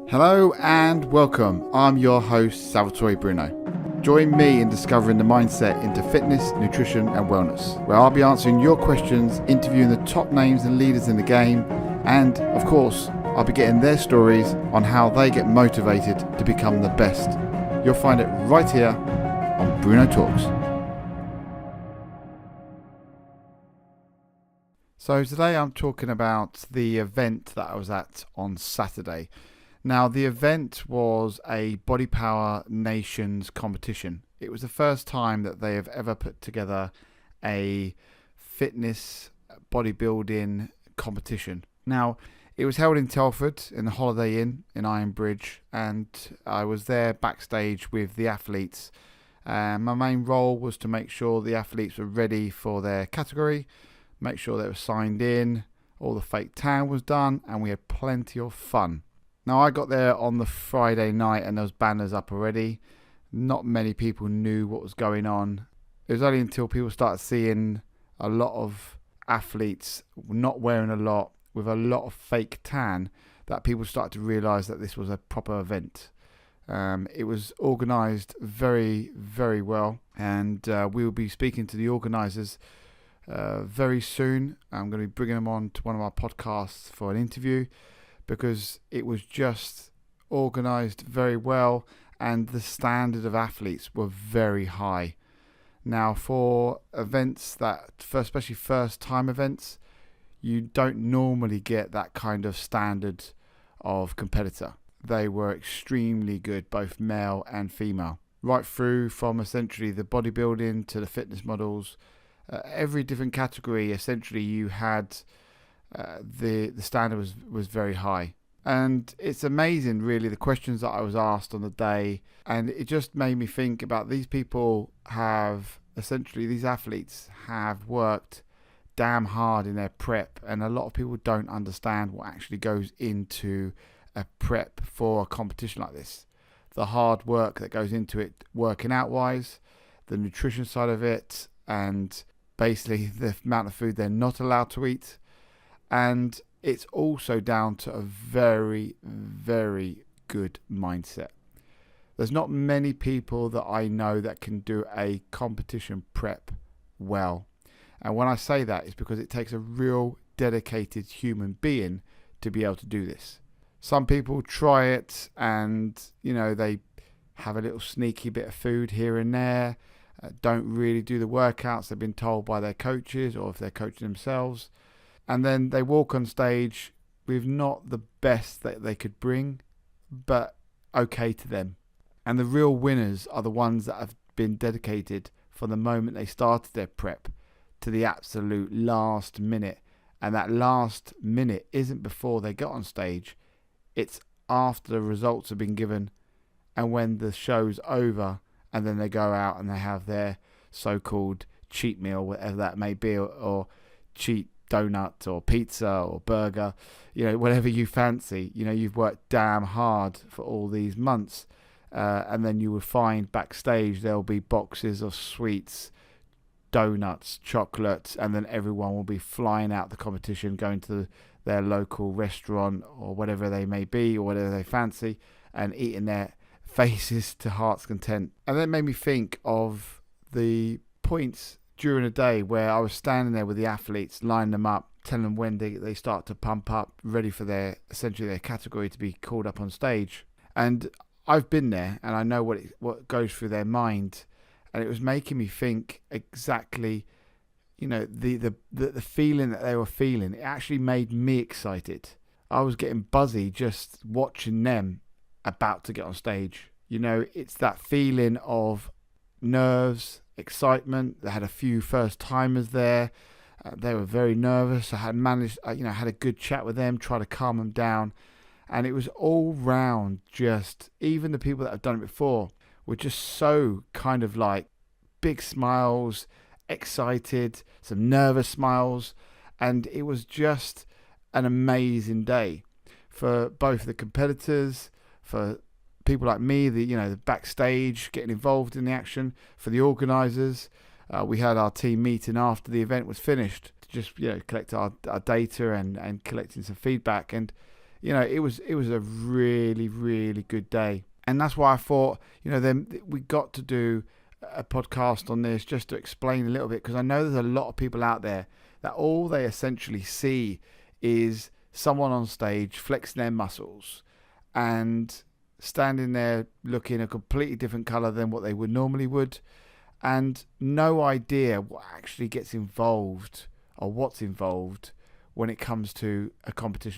Hello and welcome. I'm your host, Salvatore Bruno. Join me in discovering the mindset into fitness, nutrition and wellness, where I'll be answering your questions, interviewing the top names and leaders in the game, and of course, I'll be getting their stories on how they get motivated to become the best. You'll find it right here on Bruno Talks. So today I'm talking about the event that I was at on Saturday. Now, the event was a Bodypower Nations competition. It was the first time that they have ever put together a fitness bodybuilding competition. Now, it was held in Telford in the Holiday Inn in Ironbridge, and I was there backstage with the athletes. My main role was to make sure the athletes were ready for their category, make sure they were signed in, all the fake tan was done, and we had plenty of fun. Now, I got there on the Friday night and there was banners up already. Not many people knew what was going on. It was only until people started seeing a lot of athletes not wearing a lot, with a lot of fake tan, that people started to realise that this was a proper event. It was organised very, very well, and we will be speaking to the organisers very soon. I'm going to be bringing them on to one of our podcasts for an interview, because it was just organised very well and the standard of athletes were very high. Now, for events that, especially first time events, you don't normally get that kind of standard of competitor. They were extremely good, both male and female, right through from essentially the bodybuilding to the fitness models. Every different category, essentially, you had the standard was very high. And it's amazing, really, the questions that I was asked on the day, and it just made me think about these people have, essentially, these athletes have worked damn hard in their prep, and a lot of people don't understand what actually goes into a prep for a competition like this. The hard work that goes into it, working out wise, the nutrition side of it, and basically the amount of food they're not allowed to eat. And it's also down to a very, very good mindset. There's not many people that I know that can do a competition prep well. And when I say that, it's because it takes a real dedicated human being to be able to do this. Some people try it and, they have a little sneaky bit of food here and there, don't really do the workouts they've been told by their coaches, or if they're coaching themselves. And then they walk on stage with not the best that they could bring, but okay to them. And the real winners are the ones that have been dedicated from the moment they started their prep to the absolute last minute. And that last minute isn't before they get on stage. It's after the results have been given and when the show's over, and then they go out and they have their so-called cheat meal, whatever that may be, or cheat donut or pizza or burger, whatever you fancy. You've worked damn hard for all these months, and then you will find backstage there'll be boxes of sweets, donuts, chocolates, and then everyone will be flying out the competition, going to their local restaurant or whatever they may be, or whatever they fancy, and eating their faces to heart's content. And that made me think of the points during a day where I was standing there with the athletes, lining them up, telling them when they start to pump up, ready for their category to be called up on stage. And I've been there, and I know what goes through their mind, and it was making me think exactly, the feeling that they were feeling. It actually made me excited. I was getting buzzy just watching them about to get on stage. It's that feeling of nerves, excitement. They had a few first timers there. They were very nervous. I had managed, had a good chat with them, try to calm them down. And it was all round, just, even the people that have done it before were just so kind of like big smiles, excited, some nervous smiles. And it was just an amazing day for both the competitors, for people like me, the backstage, getting involved in the action, for the organisers. We had our team meeting after the event was finished to just collect our data and collecting some feedback. And it was a really, really good day. And that's why I thought, then we got to do a podcast on this just to explain a little bit, because I know there's a lot of people out there that all they essentially see is someone on stage flexing their muscles and standing there looking a completely different color than what they would normally would, and no idea what actually gets involved or what's involved when it comes to a competition.